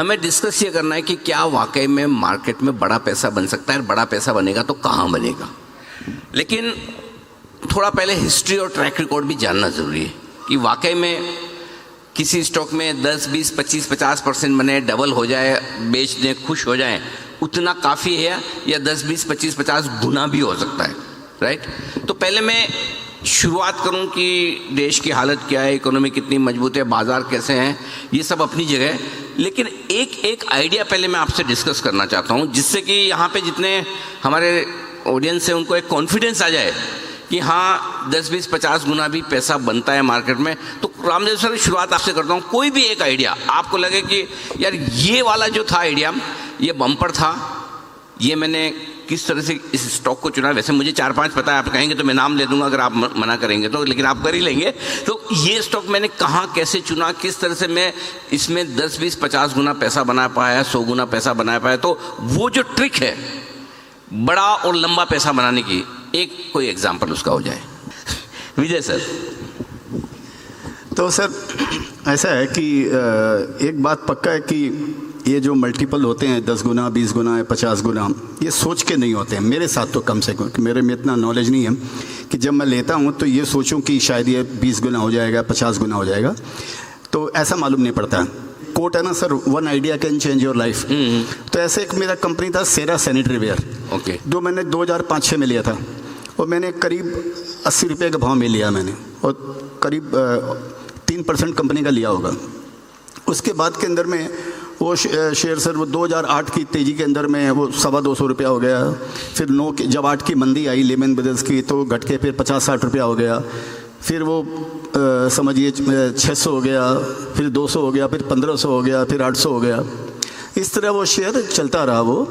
हमें डिस्कस ये करना है कि क्या वाकई में मार्केट में बड़ा पैसा बन सकता है, बड़ा पैसा बनेगा तो कहाँ बनेगा। लेकिन थोड़ा पहले हिस्ट्री और ट्रैक रिकॉर्ड भी जानना ज़रूरी है कि वाकई में किसी स्टॉक में 10, 20, 25, 50% बने, डबल हो जाए, बेच दें, खुश हो जाएं, उतना काफ़ी है या 10, 20, 25, 50 गुना भी हो सकता है, राइट। तो पहले मैं शुरुआत करूं कि देश की हालत क्या है, इकोनॉमी कितनी मजबूत है, बाजार कैसे हैं, ये सब अपनी जगह है। लेकिन एक आइडिया पहले मैं आपसे डिस्कस करना चाहता हूं, जिससे कि यहाँ पे जितने हमारे ऑडियंस है उनको एक कॉन्फिडेंस आ जाए कि हाँ 10, 20, 50 गुना भी पैसा बनता है मार्केट में। तो रामदेव सर, शुरुआत आपसे करता हूँ। कोई भी एक आइडिया आपको लगे कि यार ये वाला जो था आइडिया, ये बम्पर था, ये मैंने किस तरह से इस स्टॉक को चुना। वैसे मुझे 4-5 पता है, आप कहेंगे तो मैं नाम ले दूंगा अगर आप मना करेंगे तो, लेकिन आप कर ही लेंगे। तो ये स्टॉक मैंने कहाँ कैसे चुना, किस तरह से मैं इसमें 10, 20, 50 गुना पैसा बना पाया, 100 गुना पैसा बना पाया। तो वो जो ट्रिक है बड़ा और लंबा पैसा बनाने की, एक कोई एग्जाम्पल उसका हो जाए। विजय सर। तो सर ऐसा है कि एक बात पक्का है कि ये जो मल्टीपल होते हैं 10 गुना, 20 गुना, 50 गुना, ये सोच के नहीं होते हैं। मेरे साथ तो कम से कम, मेरे में इतना नॉलेज नहीं है कि जब मैं लेता हूँ तो ये सोचूं कि शायद ये 20 गुना हो जाएगा, 50 गुना हो जाएगा, तो ऐसा मालूम नहीं पड़ता। कोट है ना sir, 1 idea can change your life. तो ऐसे एक मेरा कंपनी था सेरा सैनिटरी वेयर, ओके, जो मैंने 2005-06 में लिया था, और मैंने करीब 80 रुपये का भाव में लिया मैंने, और करीब 3% कंपनी का लिया होगा। उसके बाद के अंदर में वो शेयर सर, वो 2008 की तेज़ी के अंदर में वो 225 रुपया हो गया। फिर जब 8 की मंदी आई लेमन ब्रदर्स की, तो घट के फिर 50-60 रुपया हो गया। फिर वो समझिए 600 हो गया, फिर 200 हो गया, फिर 1500 हो गया, फिर 800 हो गया। इस तरह वो शेयर चलता रहा। वो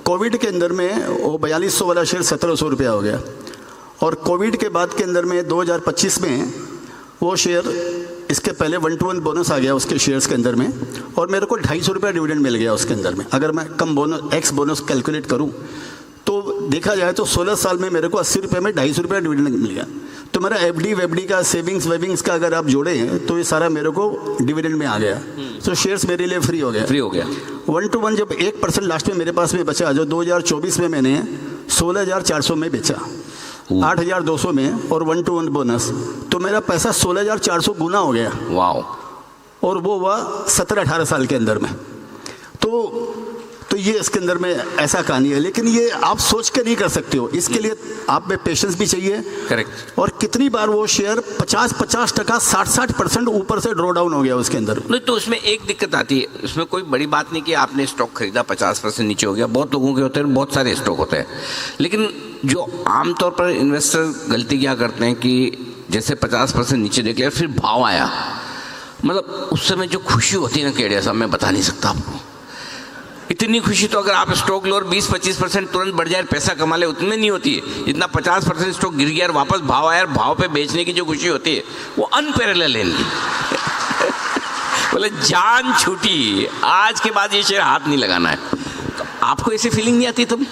कोविड के अंदर में वो 4200 वाला शेयर 1700 रुपया हो गया। और कोविड के बाद के अंदर में 2025 में वो शेयर, इसके पहले 1-to-1 बोनस आ गया उसके शेयर्स के अंदर में, और मेरे को 250 रुपया डिविडेंड मिल गया उसके अंदर में। अगर मैं कम बोनस, एक्स बोनस कैलकुलेट करूं तो देखा जाए तो 16 साल में मेरे को 80 रुपये में 250 रुपया डिविडेंड मिल गया। तो मेरा एफडी वेफडी का, सेविंग्स वेविंग्स का अगर आप जोड़े हैं तो ये सारा मेरे को डिविडेंड में आ गया। तो शेयर्स मेरे लिए फ्री हो गया। 1-to-1 जब 1% लास्ट में मेरे पास में बचा, जो 2024 में मैंने 16,400 में बेचा, 8,200 में, और 1-to-1 बोनस, तो मेरा पैसा 16,400 गुना हो गया। वाओ। और वो हुआ 17-18 साल के अंदर में। तो ये इसके अंदर में ऐसा कहानी है। लेकिन ये आप सोच के नहीं कर सकते हो, इसके लिए आप में पेशेंस भी चाहिए। करेक्ट। और कितनी बार वो शेयर 50-50%, 60% ऊपर से ड्रॉ डाउन हो गया उसके अंदर। नहीं, तो उसमें एक दिक्कत आती है, उसमें कोई बड़ी बात नहीं कि आपने स्टॉक खरीदा 50% नीचे हो गया। बहुत लोगों के होते हैं, बहुत सारे स्टॉक होते हैं। लेकिन जो आमतौर पर इन्वेस्टर गलती क्या करते हैं कि जैसे 50% नीचे देख लिया, फिर भाव आया, मतलब उस समय जो खुशी होती है ना केडिया साहब, मैं बता नहीं सकता आपको। इतनी खुशी तो अगर आप स्टॉक लो और 20-25% तुरंत बढ़ जाए, पैसा कमा ले, उतने नहीं होती है जितना 50% स्टॉक गिर गया और वापस भाव आया और भाव पे बेचने की जो खुशी होती है वो अनपैरेलल है इनकी। बोले जान छूटी, आज के बाद ये शेयर हाथ नहीं लगाना है। तो आपको ऐसी फीलिंग नहीं आती तब?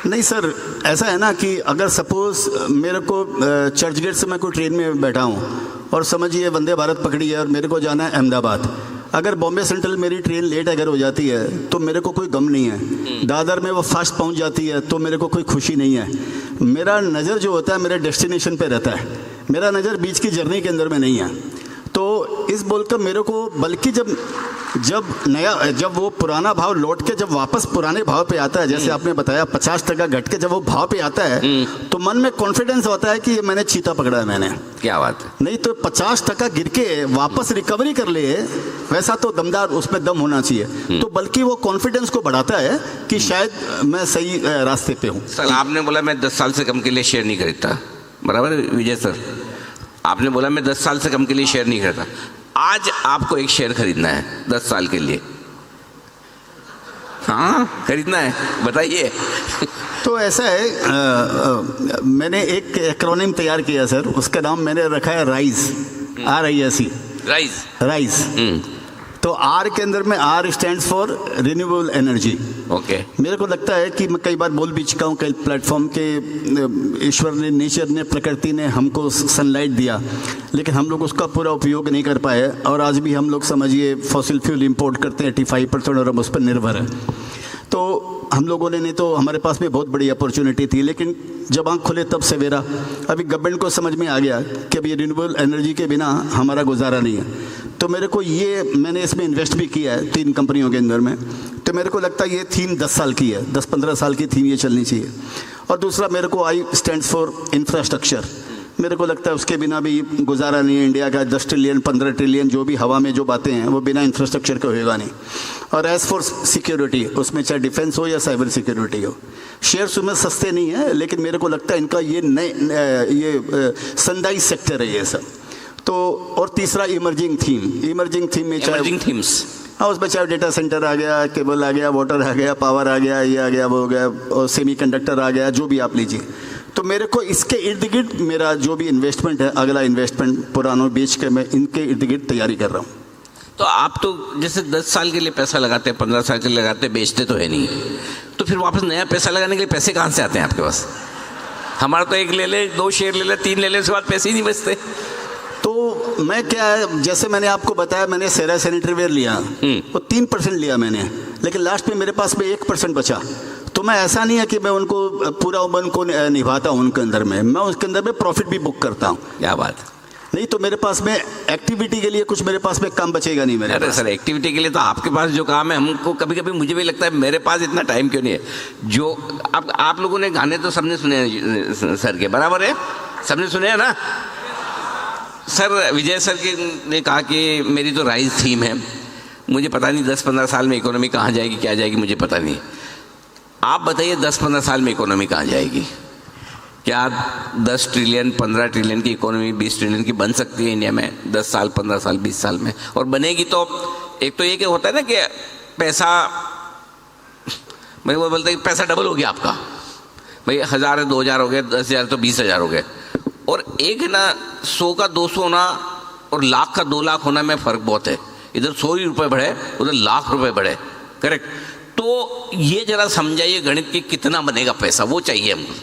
नहीं सर, ऐसा है ना कि अगर सपोज मेरे को चर्चगेट से मैं कोई ट्रेन में बैठा हूँ और समझिए वंदे भारत पकड़ी है और मेरे को जाना है अहमदाबाद। अगर बॉम्बे सेंट्रल मेरी ट्रेन लेट अगर हो जाती है तो मेरे को कोई गम नहीं है। दादर में वो फास्ट पहुंच जाती है तो मेरे को कोई खुशी नहीं है। मेरा नज़र जो होता है मेरे डेस्टिनेशन पे रहता है, मेरा नज़र बीच की जर्नी के अंदर में नहीं है। तो इस बोलकर मेरे को, बल्कि जब वो पुराना भाव लौट के जब वापस पुराने भाव पे आता है, जैसे आपने बताया 50% घट के जब वो भाव पे आता है, तो मन में कॉन्फिडेंस होता है कि ये मैंने चीता पकड़ा है मैंने। क्या बात है। नहीं तो 50% गिर के वापस रिकवरी कर ले, वैसा तो दमदार उसमें दम होना चाहिए। तो बल्कि वो कॉन्फिडेंस को बढ़ाता है कि शायद मैं सही रास्ते पे हूँ। सर आपने बोला मैं 10 साल से कम के लिए शेयर नहीं खरीदता, बराबर है विजय सर? आपने बोला मैं 10 साल से कम के लिए शेयर नहीं खरीदता। आज आपको एक शेयर खरीदना है 10 साल के लिए, हाँ खरीदना है, बताइए। तो ऐसा है, मैंने एक एक्रोनिम तैयार किया सर, उसका नाम मैंने रखा है राइज, RISE, राइज। राइज। तो आर के अंदर में R stands for renewable energy. Okay. मेरे को लगता है कि मैं कई बार बोल भी चुका हूँ कई प्लेटफॉर्म के, ईश्वर ने, नेचर ने, प्रकृति ने हमको सनलाइट दिया, लेकिन हम लोग उसका पूरा उपयोग नहीं कर पाए, और आज भी हम लोग समझिए फॉसिल फ्यूल इंपोर्ट करते हैं 85%, और हम उस पर निर्भर हैं। तो हम लोगों ने, नहीं तो हमारे पास भी बहुत बड़ी अपॉर्चुनिटी थी, लेकिन जब आँख खुले तब सवेरा। अभी गवर्नमेंट को समझ में आ गया कि अभी रिन्यूएबल एनर्जी के बिना हमारा गुजारा नहीं है। तो मेरे को ये, मैंने इसमें इन्वेस्ट भी किया है 3 कंपनियों के अंदर में। तो मेरे को लगता है ये थीम 10 साल की है, 10-15 साल की थीम ये चलनी चाहिए। और दूसरा, मेरे को आई स्टैंड्स फॉर इंफ्रास्ट्रक्चर। मेरे को लगता है उसके बिना भी गुजारा नहीं है। इंडिया का 10 ट्रिलियन 15 ट्रिलियन जो भी हवा में जो बातें हैं वो बिना इंफ्रास्ट्रक्चर के होएगा नहीं। और एज़ फॉर सिक्योरिटी, उसमें चाहे डिफेंस हो या साइबर सिक्योरिटी हो, शेयर्स उसमें सस्ते नहीं है, लेकिन मेरे को लगता है इनका ये ये सनराइज सेक्टर है ये सब। तो और तीसरा इमर्जिंग थीम में चाहे इमर्जिंग थीम्स, हाँ, उसमें चाहे डेटा सेंटर आ गया, केबल आ गया, वाटर आ गया, पावर आ गया, ये आ गया, वो हो गया, और सेमीकंडक्टर आ गया, जो भी आप लीजिए। तो मेरे को इसके इर्द गिर्द मेरा जो भी इन्वेस्टमेंट है, अगला इन्वेस्टमेंट पुरानों बेच के मैं इनके इर्द गिर्द तैयारी कर रहा हूँ। तो आप तो जैसे 10 साल के लिए पैसा लगाते हैं, 15 साल के लिए लगाते हैं, बेचते तो है नहीं, तो फिर वापस नया पैसा लगाने के लिए पैसे कहाँ से आते हैं आपके पास? हमारा तो 1 ले ले, 2 शेयर ले ले, 3 ले ले, उसके बाद पैसे ही नहीं बचते। तो मैं क्या है, जैसे मैंने आपको बताया, मैंने सेरा सैनिटरी वेयर लिया, वो 3% लिया मैंने, लेकिन लास्ट में मेरे पास में 1% बचा। तो मैं, ऐसा नहीं है कि मैं उनको पूरा उनको निभाता हूँ, उनके अंदर में मैं उसके अंदर में प्रॉफिट भी बुक करता हूँ। क्या बात, नहीं तो मेरे पास में एक्टिविटी के लिए कुछ मेरे पास में काम बचेगा नहीं मेरे। अरे सर, एक्टिविटी के लिए तो आपके पास जो काम है, हमको कभी कभी मुझे भी लगता है मेरे पास इतना टाइम क्यों नहीं है। जो आप लोगों ने गाने तो सबने सुने हैं सर के, बराबर है, सबने सुने हैं ना सर? विजय सर ने कहा कि मेरी तो राइज थीम है, मुझे पता नहीं 10-15 साल में इकोनॉमी कहाँ जाएगी, क्या जाएगी, मुझे पता नहीं। आप बताइए 10-15 साल में इकोनॉमी कहाँ जाएगी? क्या 10 ट्रिलियन 15 ट्रिलियन की इकोनॉमी 20 ट्रिलियन की बन सकती है इंडिया में 10 साल 15 साल 20 साल में? और बनेगी तो एक तो ये क्या होता है ना कि पैसा, मैं वो बोलता है कि पैसा डबल हो गया आपका, भाई 1000 है 2000 हो गए, 10,000 तो 20,000 हो गए। और एक है ना 100 का 200 होना और लाख का 2 लाख होना में फ़र्क बहुत है। इधर 100 ही रुपये बढ़े, उधर लाख रुपए बढ़े, करेक्ट? तो ये जरा समझाइए गणित की कितना बनेगा पैसा, वो चाहिए हमको।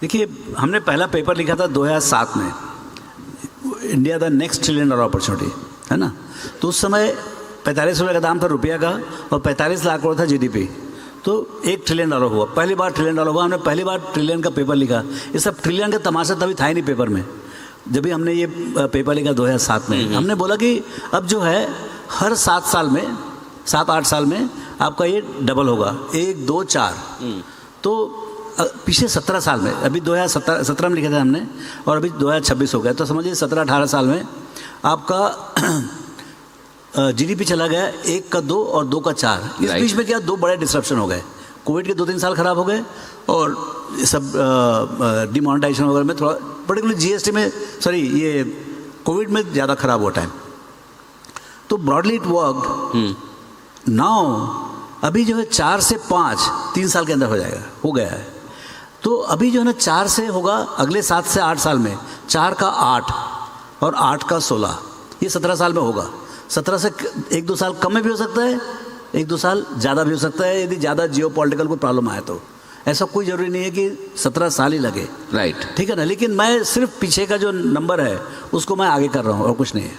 देखिए, हमने पहला पेपर लिखा था 2007 में, India the next trillion dollar opportunity, है ना? तो उस समय 45 रुपये का दाम था रुपया का, और 45 लाख करोड़ था जीडीपी। तो 1 ट्रिलियन डॉलर हुआ, पहली बार ट्रिलियन डॉलर हुआ। हमने पहली बार ट्रिलियन का पेपर लिखा। ये सब ट्रिलियन का तमाशा तभी था ही नहीं पेपर में, जब भी हमने ये पेपर लिखा 2007 में। हमने बोला कि अब जो है हर 7 साल में, 7-8 साल में आपका ये डबल होगा, 1 2 4। तो पिछले 17 साल में, अभी 2017 में लिखा था हमने, और अभी 2026 हो गया, तो समझिए 17-18 साल में आपका जीडीपी चला गया 1 का 2 और 2 का 4। इस बीच में क्या 2 बड़े डिसरप्शन हो गए। कोविड के 2-3 साल खराब हो गए, और सब डिमोनेटाइजेशन वगैरह में थोड़ा, पर्टिकुलर जीएसटी में, सॉरी ये कोविड में ज़्यादा खराब हुआ टाइम। तो ब्रॉडली इट वर्कड। नाउ अभी जो है 4 से 5 3 साल के अंदर हो जाएगा, हो गया है। तो अभी जो है ना 4 से होगा अगले 7 से 8 साल में, 4 का 8 और 8 का 16, ये 17 साल में होगा। 17 से 1-2 साल कम में भी हो सकता है, 1-2 साल ज़्यादा भी हो सकता है, यदि ज़्यादा जियो पॉलिटिकल कोई प्रॉब्लम आए तो। ऐसा कोई ज़रूरी नहीं है कि 17 साल ही लगे, राइट, ठीक है ना? लेकिन मैं सिर्फ पीछे का जो नंबर है उसको मैं आगे कर रहा हूँ, और कुछ नहीं है।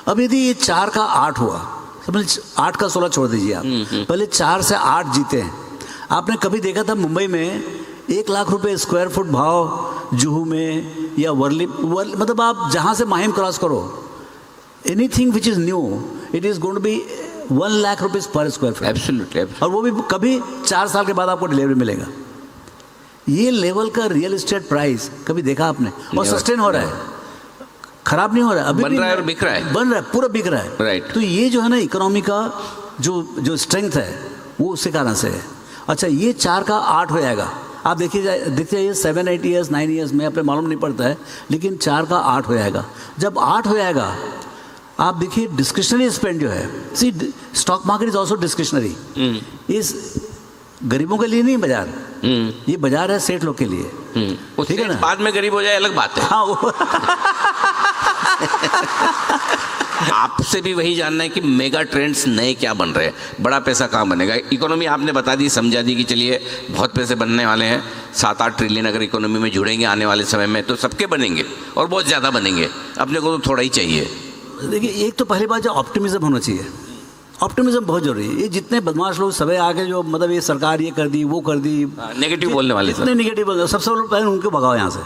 अब यदि ये 4 का 8 हुआ, समझ 8 का 16 छोड़ दीजिए आप, पहले 4 से 8 जीते हैं। आपने कभी देखा था मुंबई में 1 लाख रुपए स्क्वायर फुट भाव जुहू में या वर्ली, मतलब आप जहाँ से माहिम क्रॉस करो, anything which is new it is going to be 1 lakh rupees पर स्क्वायर फुट। एब्सोल्युटली। और वो भी कभी 4 साल के बाद आपको डिलीवरी मिलेगा। ये लेवल का रियल एस्टेट प्राइस कभी देखा आपने? और सस्टेन हो रहा है, खराब नहीं हो रहा है, अभी बन रहा है और बिक रहा है, बन रहा है, पूरा बिक रहा है, राइट। तो ये जो है ना इकोनॉमी का जो स्ट्रेंथ है वो उसी कारण से है। अच्छा, ये 4 का 8 हो जाएगा, आप देखते जाइए 7-8 ईयर्स 9 ईयर्स में, अपने मालूम नहीं पड़ता है, लेकिन 4 का 8 हो जाएगा। जब 8 हो जाएगा, आप देखिए डिस्क्रिशनरी स्पेंड जो है, see stock market is also discretionary. इस गरीबों के लिए नहीं बाजार, ये बाजार है सेठ लोग के लिए, ठीक है ना? बाद में गरीब हो जाए अलग बात है। हाँ, वो आपसे भी वही जानना है कि मेगा ट्रेंड्स नए क्या बन रहे हैं, बड़ा पैसा कहाँ बनेगा। इकोनॉमी आपने बता दी, समझा दी कि चलिए बहुत पैसे बनने वाले हैं, 7-8 ट्रिलियन अगर इकोनॉमी में जुड़ेंगे आने वाले समय में तो सबके बनेंगे और बहुत ज़्यादा बनेंगे, अपने को तो थोड़ा ही चाहिए। देखिए, एक तो पहली बात जो ऑप्टिमिज्म होना चाहिए, ऑप्टिमिज्म बहुत जरूरी है। ये जितने बदमाश लोग सब आके जो मतलब ये सरकार ये कर दी वो कर दी, नेगेटिव बोलने वाले जितने नेगेटिव सबसे पहले उनको भगाओ यहाँ से।